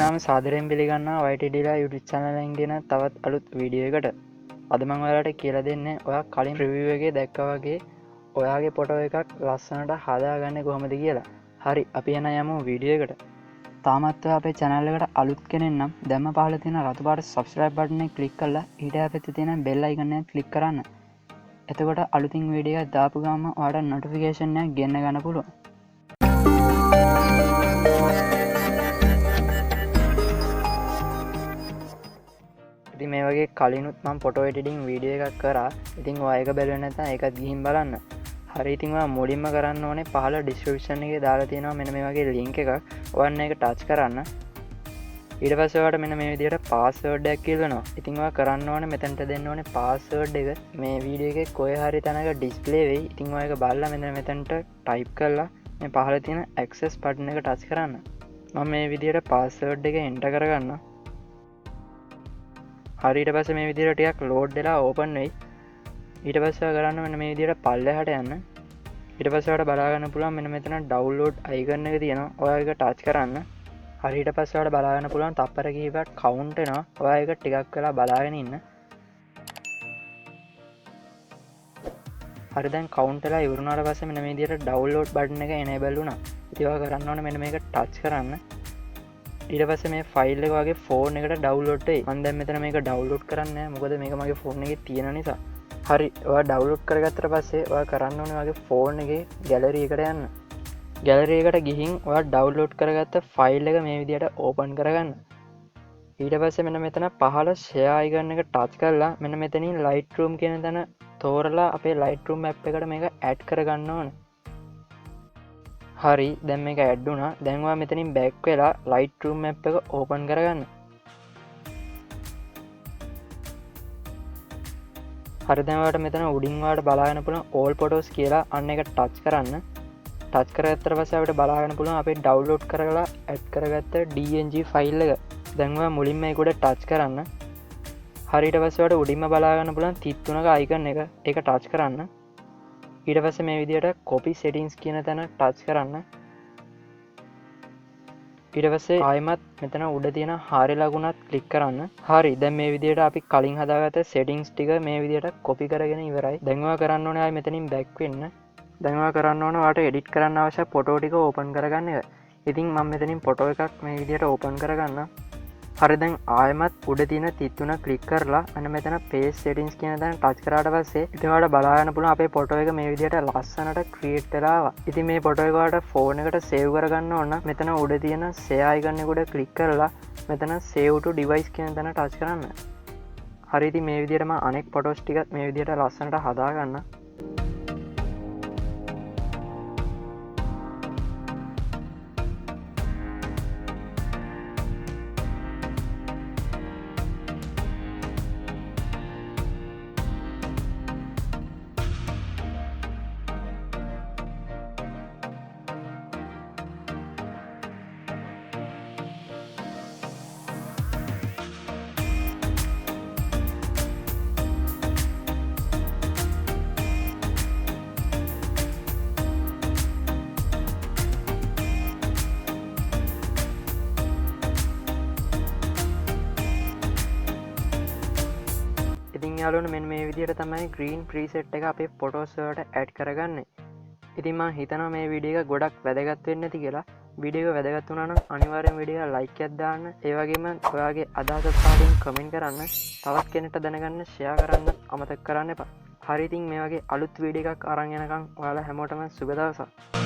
හැමදාම සාදරයෙන් පිළිගන්නවා YTDලා YouTube channel එකෙන් ගෙන තවත් අලුත් වීඩියෝ එකකට. අද මම ඔයාලට කියලා දෙන්නේ ඔයා කලින් review එකේ දැක්කා වගේ ඔයාගේ ෆොටෝ එකක් ලස්සනට හදාගන්නේ කොහොමද කියලා. හරි, අපි එන යමු වීඩියෝ එකට. තාමත් ඔයා අපේ channel එකට අලුත් කෙනෙක් නම් දැම්ම පහළ තියෙන රතු පාට subscribe button එක click කරලා ඊට පැත්තේ තියෙන bell icon එක click කරන්න. එතකොට අලුතින් වීඩියෝ එකක් දාපු ගමන් ඔයාලට notification එකක් ගෙන්න ගන්න පුළුවන්. ඉතින් මේ වගේ කලිනුත් මම ෆොටෝ එඩිටින් වීඩියෝ එකක් කරා. ඉතින් ඔයා ඒක බැලුවේ නැත්නම් ඒකත් ගිහින් බලන්න. හරි, ඉතින් ඔයා මුලින්ම කරන්න ඕනේ පහළ ඩිස්ක්‍රිප්ෂන් එකේ දාලා තියෙනවා මෙන්න මේ වගේ ලින්ක් එකක්. ඔයන්න ඒක ටච් කරන්න. ඊට පස්සේ ඔයාලට මෙන්න මේ විදිහට පාස්වර්ඩ් එකක් කියනවා. ඉතින් ඔයා කරන්න ඕනේ මෙතනට දෙන්න ඕනේ පාස්වර්ඩ් එක. මේ වීඩියෝ එකේ කොහේ හරි තැනක ඩිස්ප්ලේ වෙයි. ඉතින් ඔයා ඒක බලලා මෙතනට ටයිප් කරලා මේ පහළ තියෙන access button එක ටච් කරන්න. මම මේ විදිහට පාස්වර්ඩ් එක එන්ටර් කරගන්නවා. හරිට පස්ස මේ විදිහට ටිකක් ලෝඩ් වෙලා ඕපන් වෙයි. ඊට පස්සේ කරන්න මෙන්න මේ විදිහට පල්ලෙහාට යන්න. ඊට පස්සේ ඔයාලට බලා ගන්න පුළුවන් මෙන්න මෙතන ඩවුන්ලෝඩ් අයිකන් එක තියෙනවා. ඔයා ඒක ටච් කරන්න. හරියට පස්සේ ඔයාලට බලා ගන්න පුළුවන් තප්පර කිහිපයක් කවුන්ට් වෙනවා. ඔයා ඒක ටිකක් වෙලා බලාගෙන ඉන්න. හරි, දැන් කවුන්ට් වෙලා ඉවරුනාට පස්සේ මෙන්න මේ විදිහට ඩවුන්ලෝඩ් බටන් එක එනේබල් වුණා. ඉතින් ඔයා කරන්න ඕනේ මෙන්න මේක ටච් කරන්න. ඊට පස්සේ මේ ෆයිල් එක වගේ ෆෝන් එකට ඩවුන්ලෝඩ් වෙයි. මම දැන් මෙතන මේක ඩවුන්ලෝඩ් කරන්නේ නැහැ. මොකද මේක මගේ ෆෝන් එකේ තියෙන නිසා. හරි, ඔයා ඩවුන්ලෝඩ් කරගත්තට පස්සේ ඔයා කරන්න ඕනේ වගේ ෆෝන් එකේ ගැලරි එකට යන්න. ගැලරි එකට ගිහින් ඔයා ඩවුන්ලෝඩ් කරගත්ත ෆයිල් එක මේ විදිහට ඕපන් කරගන්න. ඊට පස්සේ මෙන්න මෙතන පහළ share icon එක ටච් කරලා මෙන්න මෙතනින් Lightroom කියන තැන තෝරලා අපේ Lightroom app එකට මේක ඇඩ් කරගන්න ඕනේ. හරි, දැන් මේක ඇඩ් වුණා. දැන් ඔයා මෙතනින් බෑක් වෙලා Lightroom app එක ඕපන් කරගන්න. හරි, දැන් ඔයාලට මෙතන උඩින් ඔයාලට බලා ගන්න පුළුවන් all photos කියලා අන්න එක ටච් කරන්න. ටච් කරගත්තට පස්සේ අපිට බලා ගන්න පුළුවන් අපේ ඩවුන්ලෝඩ් කරලා ඇඩ් කරගත්ත DNG ෆයිල් එක. දැන් ඔයා මුලින්ම ඒක උඩ ටච් කරන්න. හරියට පස්සේ ඔයාලට උඩින්ම බලා ගන්න පුළුවන් තිත් තුනක අයිකන් එක. ඒක ටච් කරන්න. ඊට පස්සේ මේ විදිහට copy settings කියන තැන ටච් කරන්න. ඊට පස්සේ ආයෙමත් මෙතන උඩ තියෙන හාරි ලකුණත් ක්ලික් කරන්න. හරි, දැන් මේ විදිහට අපි කලින් හදාගත්ත settings ටික මේ විදිහට copy කරගෙන ඉවරයි. දැන් ඔයා කරන්න ඕනේ ආයෙ මෙතනින් back වෙන්න. දැන් ඔයා කරන්න ඕනේ ඔයාලට edit කරන්න අවශ්‍ය ෆොටෝ ටික ඕපන් කරගන්න එක. ඉතින් මම මෙතනින් ෆොටෝ එකක් මේ විදිහට ඕපන් කරගන්නම්. හරි, දැන් ආයෙමත් උඩ තියෙන තිත් තුන ක්ලික් කරලා අන්න මෙතන paste settings කියන තැන ටච් කරාට පස්සේ ඉතින් ඔයාලට බලා ගන්න පුළුවන් අපේ ෆොටෝ එක මේ විදිහට ලස්සනට ක්‍රියේට් වෙලා ආවා. ඉතින් මේ ෆොටෝ එක ඔයාලට ෆෝන් එකට සේව් කරගන්න ඕන නම් මෙතන උඩ තියෙන share icon එක උඩ ක්ලික් කරලා මෙතන save to device කියන තැන ටච් කරන්න. හරි, ඉතින් මේ විදිහට මම අනෙක් ෆොටෝස් ටිකත් මේ විදිහට ලස්සනට හදාගන්න. ඉතින් යාළුවනේ මෙන්න මේ විදිහට තමයි green preset එක අපේ photos වලට add කරගන්නේ. ඉතින් මම හිතනවා මේ වීඩියෝ එක ගොඩක් වැදගත් වෙන්න ඇති කියලා. වීඩියෝ එක වැදගත් වුණා නම් අනිවාර්යෙන් වීඩියෝ එක like එකක් දාන්න. ඒ වගේම ඔයාගේ අදහස් පහලින් comment කරන්න. තවත් කෙනෙක්ට දැනගන්න share කරන්න අමතක කරන්න එපා. හරි, ඉතින් මේ වගේ අලුත් වීඩියෝ එකක් අරන් එනකම් ඔයාලා හැමෝටම සුබ දවසක්.